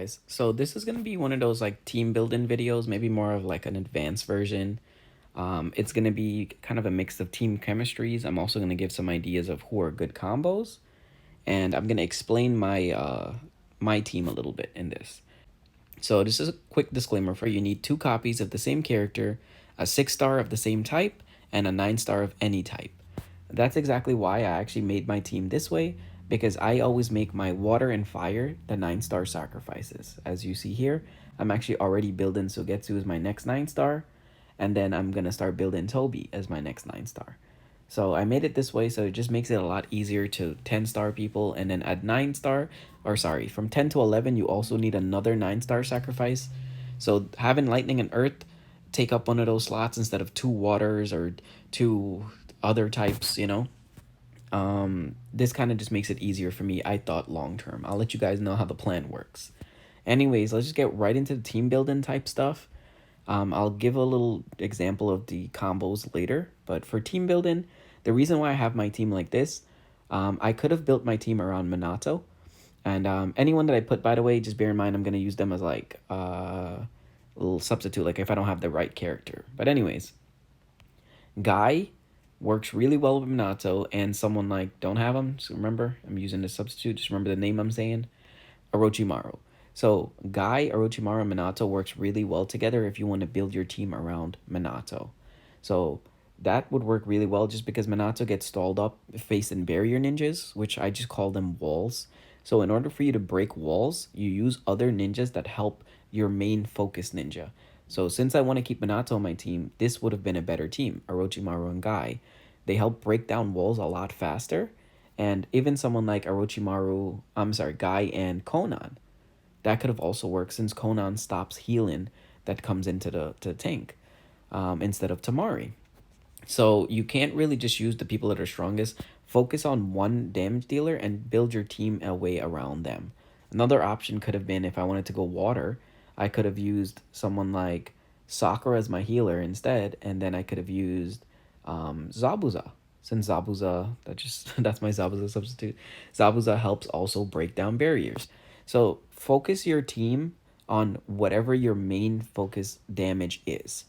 guys? So this is gonna be one of those like team building videos, maybe more of like an advanced version. It's gonna be kind of a mix of team chemistries. I'm also gonna give some ideas of who are good combos, and I'm gonna explain my team a little bit in this. So this is a quick disclaimer for you. You need two copies of the same character, a 6-star of the same type, and a 9-star of any type. That's exactly why I actually made my team this way, because I always make my water and fire the 9-star sacrifices. As you see here, I'm actually already building Sugetsu as my next 9-star, and then I'm gonna start building Toby as my next 9-star. So I made it this way so it just makes it a lot easier to 10-star people, and then at 9-star, or sorry, from 10 to 11 you also need another 9-star sacrifice. So having lightning and earth take up one of those slots instead of two waters or two other types, this kind of just makes it easier for me, I thought, long term. I'll let you guys know how the plan works. Anyways, let's just get right into the team building type stuff. I'll give a little example of the combos later, but for team building, the reason why I have my team like this, I could have built my team around Minato, and anyone that I put, by the way, just bear in mind I'm gonna use them as like a little substitute, like if I don't have the right character. But anyways, Guy works really well with Minato, and someone like don't have him. So remember, I'm using the substitute. Just remember the name I'm saying. Orochimaru. So Guy, Orochimaru, and Minato works really well together if you want to build your team around Minato. So that would work really well just because Minato gets stalled up facing barrier ninjas, which I just call them walls. So in order for you to break walls, you use other ninjas that help your main focus ninja. So since I want to keep Minato on my team, this would have been a better team, Orochimaru and Guy. They help break down walls a lot faster. And even someone like Guy and Conan, that could have also worked since Conan stops healing that comes into the tank instead of Tamari. So you can't really just use the people that are strongest. Focus on one damage dealer and build your team a way around them. Another option could have been if I wanted to go water, I could have used someone like Sakura as my healer instead, and then I could have used Zabuza. Since Zabuza, that's my Zabuza substitute. Zabuza helps also break down barriers. So focus your team on whatever your main focus damage is.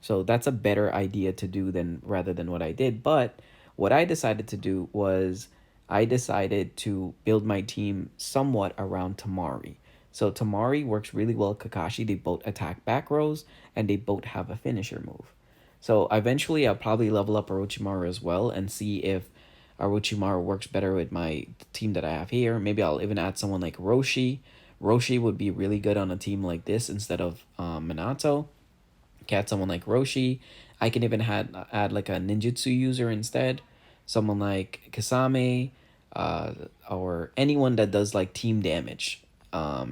So that's a better idea to do than rather than what I did. But what I decided to do was I decided to build my team somewhat around Tamari. So Tamari works really well with Kakashi. They both attack back rows and they both have a finisher move. So eventually I'll probably level up Orochimaru as well and see if Orochimaru works better with my team that I have here. Maybe I'll even add someone like Roshi. Roshi would be really good on a team like this instead of Minato. Get someone like Roshi. I can even add like a ninjutsu user instead. Someone like Kasame, or anyone that does like team damage.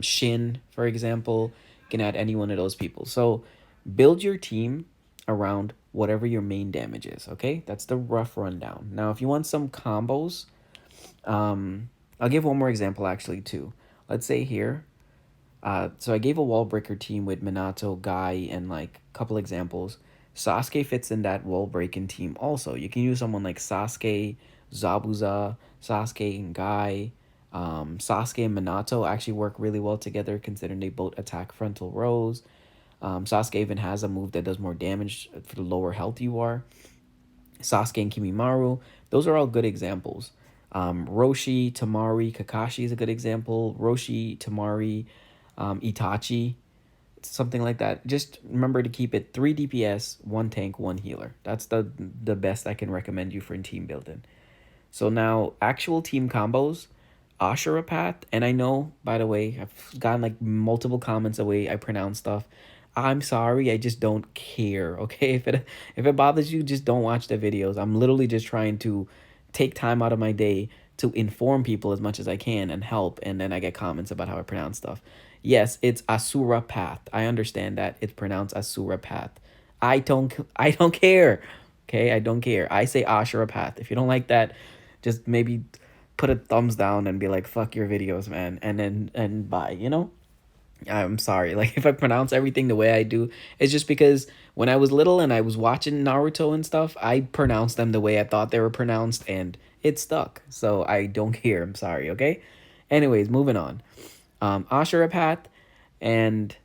Shin, for example, can add any one of those people. So build your team around whatever your main damage is. Okay, that's the rough rundown. Now, if you want some combos, I'll give one more example actually too. Let's say here, so I gave a wall breaker team with Minato, Guy, and like a couple examples. Sasuke fits in that wall breaking team also. You can use someone like Sasuke, Zabuza, Sasuke and Guy. Sasuke and Minato actually work really well together considering they both attack frontal rows. Sasuke even has a move that does more damage for the lower health you are. Sasuke and Kimimaru, those are all good examples. Roshi, Tamari, Kakashi is a good example. Roshi, Tamari, Itachi, something like that. Just remember to keep it 3 DPS, 1 tank, 1 healer. That's the best I can recommend you for team building. So now, actual team combos, Ashura Path, and I know, by the way, I've gotten like multiple comments the way I pronounce stuff. I'm sorry, I just don't care, okay? If it bothers you, just don't watch the videos. I'm literally just trying to take time out of my day to inform people as much as I can and help, and then I get comments about how I pronounce stuff. Yes, it's Asura Path. I understand that it's pronounced Asura Path. I don't care. Okay, I don't care. I say Ashura Path. If you don't like that, just maybe put a thumbs down and be like, fuck your videos, man, and bye, I'm sorry. Like, if I pronounce everything the way I do, it's just because when I was little and I was watching Naruto and stuff, I pronounced them the way I thought they were pronounced and it stuck. So I don't care. I'm sorry, okay? Anyways, moving on. Ashura Path, And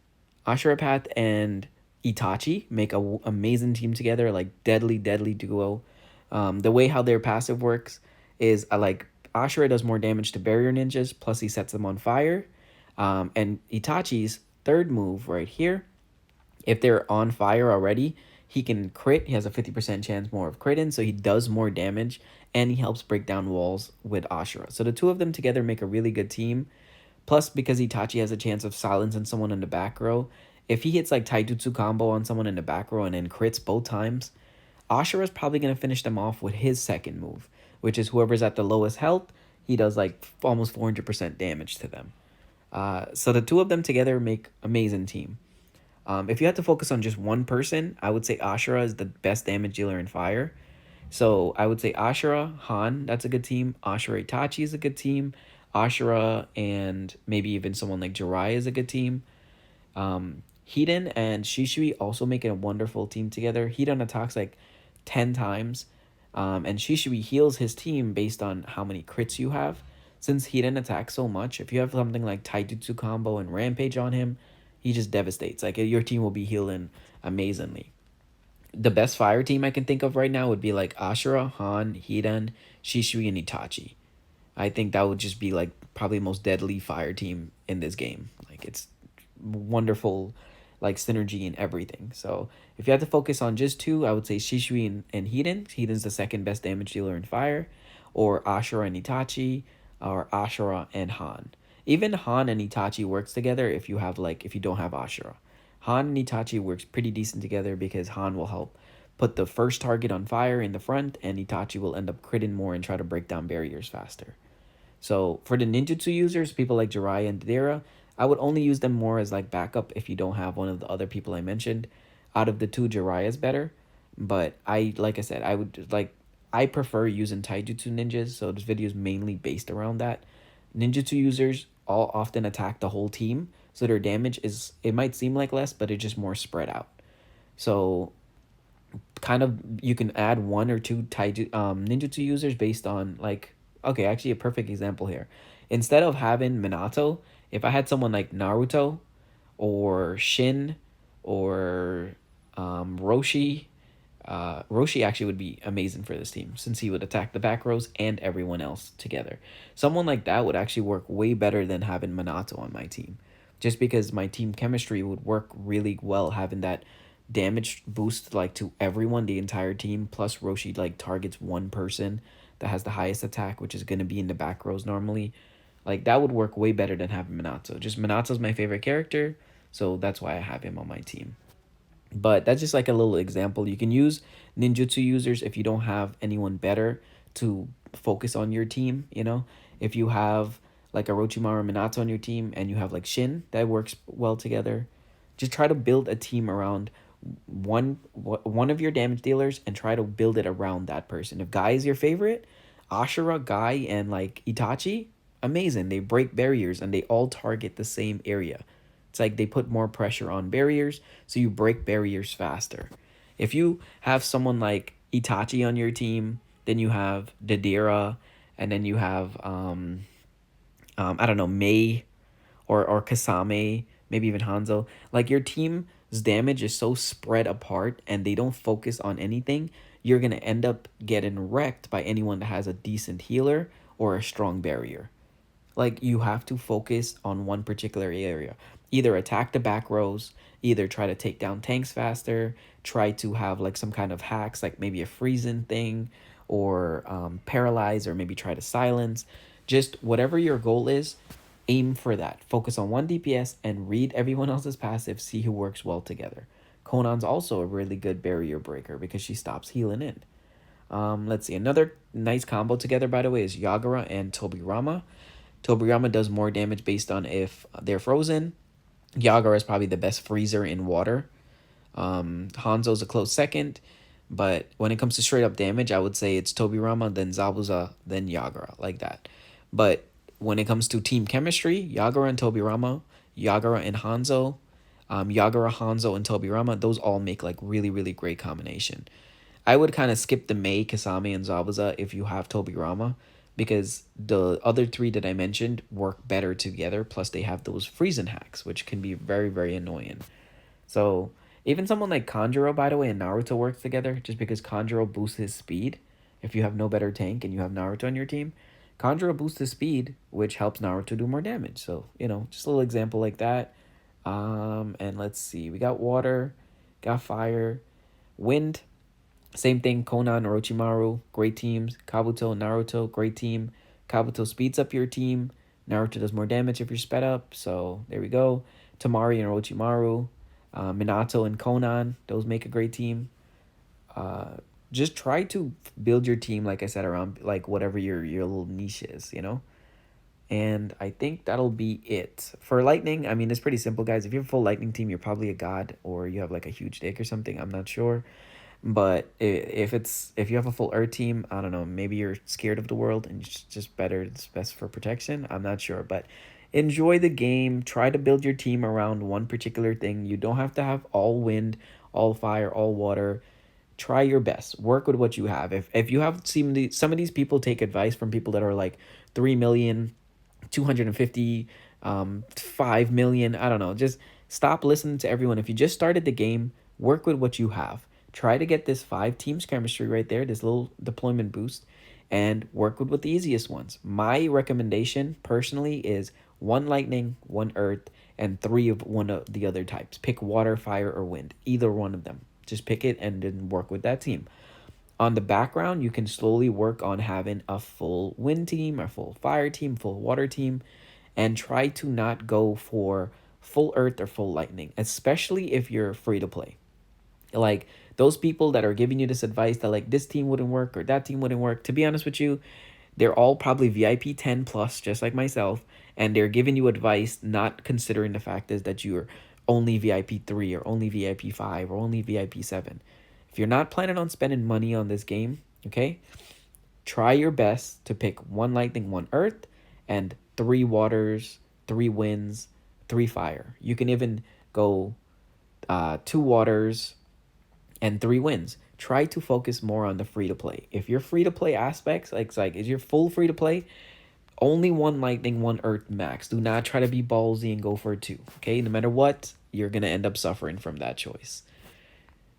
Ashura Path and Itachi make a amazing team together, like deadly, deadly duo. The way how their passive works is like Ashura does more damage to barrier ninjas, plus he sets them on fire. And Itachi's third move right here, if they're on fire already, he can crit. He has a 50% chance more of critting, so he does more damage, and he helps break down walls with Ashura. So the two of them together make a really good team. Plus, because Itachi has a chance of silencing someone in the back row, if he hits like taijutsu combo on someone in the back row and then crits both times, Ashura's probably going to finish them off with his second move, which is whoever's at the lowest health, he does like almost 400% damage to them. So the two of them together make amazing team. If you had to focus on just one person, I would say Ashura is the best damage dealer in fire. So I would say Ashura, Han, that's a good team. Ashura Itachi is a good team. Ashura and maybe even someone like Jiraiya is a good team. Hiden and Shishui also make a wonderful team together. Hiden attacks like 10 times, and Shishui heals his team based on how many crits you have. Since Hiden attacks so much, if you have something like Taijutsu combo and Rampage on him, he just devastates. Like your team will be healing amazingly. The best fire team I can think of right now would be like Ashura, Han, Hiden, Shishui, and Itachi. I think that would just be like probably the most deadly fire team in this game. Like it's wonderful, like synergy and everything. So if you had to focus on just two, I would say Shishui and Hiden. Hiden's the second best damage dealer in fire, or Ashura and Itachi, or Ashura and Han. Even Han and Itachi works together if you have like if you don't have Ashura. Han and Itachi works pretty decent together because Han will help put the first target on fire in the front, and Itachi will end up critting more and try to break down barriers faster. So for the ninjutsu users, people like Jiraiya and Deidara, I would only use them more as like backup if you don't have one of the other people I mentioned. Out of the two, Jiraiya's better. But like I said, I prefer using taijutsu ninjas, so this video is mainly based around that. Ninjutsu users all often attack the whole team, so their damage is, it might seem like less, but it's just more spread out. So kind of you can add one or two ninjutsu users based on like, okay, actually a perfect example here. Instead of having Minato, if I had someone like Naruto or Shin or Roshi, Roshi actually would be amazing for this team since he would attack the back rows and everyone else together. Someone like that would actually work way better than having Minato on my team, just because my team chemistry would work really well having that damage boost like to everyone, the entire team. Plus Roshi like targets one person that has the highest attack, which is going to be in the back rows normally. Like that would work way better than having Minato. Just Minato's my favorite character, so that's why I have him on my team. But that's just like a little example. You can use ninjutsu users if you don't have anyone better to focus on your team, you know? If you have like Orochimaru Minato on your team and you have like Shin, that works well together. Just try to build a team around one of your damage dealers and try to build it around that person. If Guy is your favorite, Ashura, Guy, and like Itachi, amazing. They break barriers and they all target the same area. It's like they put more pressure on barriers, so you break barriers faster. If you have someone like Itachi on your team, then you have Deidara, and then you have I don't know, Mei or Kasame, maybe even Hanzo. Like your team's damage is so spread apart and they don't focus on anything, you're gonna end up getting wrecked by anyone that has a decent healer or a strong barrier. Like you have to focus on one particular area. Either attack the back rows, either try to take down tanks faster, try to have like some kind of hacks, like maybe a freezing thing, or paralyze, or maybe try to silence. Just whatever your goal is, aim for that. Focus on one DPS and read everyone else's passive, see who works well together. Conan's also a really good barrier breaker because she stops healing in. Let's see. Another nice combo together, by the way, is Yagura and Tobirama. Tobirama does more damage based on if they're frozen. Yagura is probably the best freezer in water. Hanzo's a close second. But when it comes to straight up damage, I would say it's Tobirama, then Zabuza, then Yagura, like that. But when it comes to team chemistry, Yagura and Tobirama, Yagura and Hanzo, Yagura, Hanzo, and Tobirama, those all make like really, really great combination. I would kind of skip the Mei, Kasame, and Zabuza if you have Tobirama, because the other three that I mentioned work better together. Plus, they have those freezing hacks, which can be very, very annoying. So, even someone like Kanjuro, by the way, and Naruto works together just because Kanjuro boosts his speed. If you have no better tank and you have Naruto on your team, Kanjuro boosts his speed, which helps Naruto do more damage. So, just a little example like that. And let's see, we got water, got fire, wind. Same thing, Konan, Orochimaru, great teams. Kabuto, Naruto, great team. Kabuto speeds up your team. Naruto does more damage if you're sped up. So there we go. Tamari and Orochimaru, Minato and Konan, those make a great team. Uh, just try to build your team, like I said, around like whatever your little niche is. And I think that'll be it. For Lightning, I mean, it's pretty simple, guys. If you have a full Lightning team, you're probably a god, or you have like a huge dick or something. I'm not sure. But if you have a full Earth team, I don't know, maybe you're scared of the world and it's just better, it's best for protection. I'm not sure, but enjoy the game. Try to build your team around one particular thing. You don't have to have all wind, all fire, all water. Try your best. Work with what you have. If you have seen some of these people take advice from people that are like 3 million, 250, 5 million. I don't know. Just stop listening to everyone. If you just started the game, work with what you have. Try to get this 5 teams chemistry right there, this little deployment boost, and work with the easiest ones. My recommendation personally is 1 lightning, 1 earth, and 3 of one of the other types. Pick water, fire, or wind. Either one of them. Just pick it and then work with that team. On the background, you can slowly work on having a full wind team, a full fire team, full water team, and try to not go for full earth or full lightning, especially if you're free to play. Like those people that are giving you this advice that like this team wouldn't work or that team wouldn't work, to be honest with you, they're all probably VIP 10 plus, just like myself, and they're giving you advice not considering the fact is that you're only VIP 3 or only VIP 5 or only VIP 7. If you're not planning on spending money on this game, okay, try your best to pick 1 lightning, 1 earth, and 3 waters, 3 winds, 3 fire. You can even go 2 waters and 3 winds. Try to focus more on the free to play. If you're free to play aspects, like it's like is you're full free to play, only 1 lightning, 1 earth max. Do not try to be ballsy and go for a 2. Okay, no matter what, you're gonna end up suffering from that choice.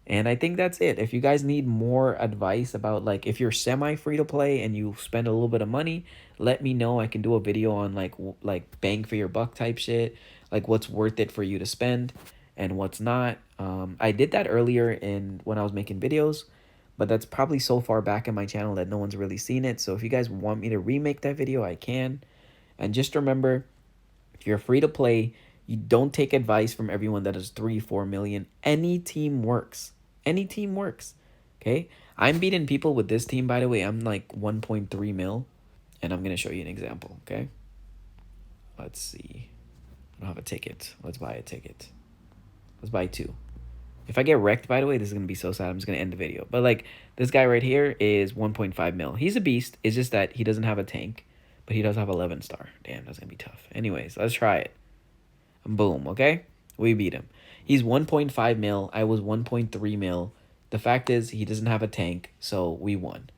And I think that's it. If you guys need more advice about like if you're semi free to play and you spend a little bit of money, let me know. I can do a video on like bang for your buck type shit, like what's worth it for you to spend and what's not. I did that earlier in when I was making videos, but that's probably so far back in my channel that no one's really seen it. So if you guys want me to remake that video, I can. And just remember, if you're free to play, you don't take advice from everyone that is 3, 4 million. Any team works. Any team works. Okay? I'm beating people with this team, by the way. I'm like 1.3 mil. And I'm going to show you an example. Okay? Let's see. I don't have a ticket. Let's buy a ticket. Let's buy 2. If I get wrecked, by the way, this is going to be so sad. I'm just going to end the video. But like this guy right here is 1.5 mil. He's a beast. It's just that he doesn't have a tank. But he does have 11 star. Damn, that's going to be tough. Anyways, let's try it. Boom, okay? We beat him. He's 1.5 mil. I was 1.3 mil. The fact is he doesn't have a tank, so we won.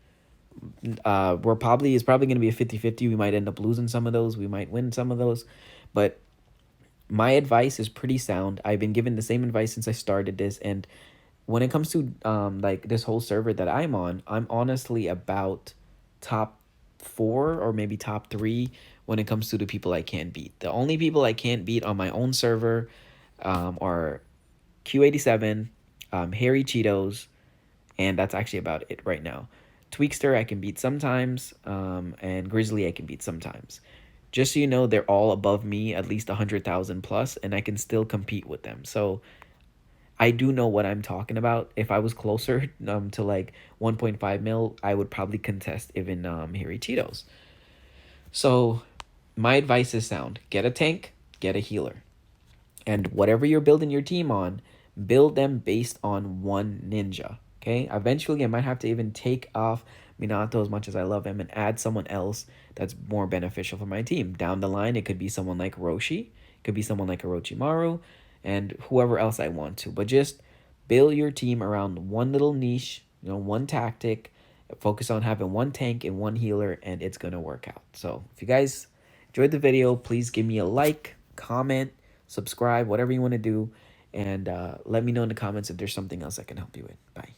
It's probably going to be a 50-50. We might end up losing some of those. We might win some of those. But my advice is pretty sound. I've been given the same advice since I started this, and when it comes to like this whole server that I'm on, I'm honestly about top 4 or maybe top 3 when it comes to the people I can't beat. The only people I can't beat on my own server are Q87, Harry Cheetos, and that's actually about it right now. Tweakster I can beat sometimes, and Grizzly I can beat sometimes. Just so you know, they're all above me, at least 100,000 plus, and I can still compete with them. So I do know what I'm talking about. If I was closer to like 1.5 mil, I would probably contest even Harry Cheetos. So my advice is sound. Get a tank, get a healer. And whatever you're building your team on, build them based on one ninja. Okay? Eventually, I might have to even take off Minato as much as I love him and add someone else that's more beneficial for my team. Down the line, it could be someone like Roshi. It could be someone like Orochimaru and whoever else I want to. But just build your team around one little niche, one tactic, Focus on having one tank and one healer, and it's gonna work out. So if you guys enjoyed the video, please give me a like, comment, subscribe, whatever you want to do, and let me know in the comments if there's something else I can help you with. Bye.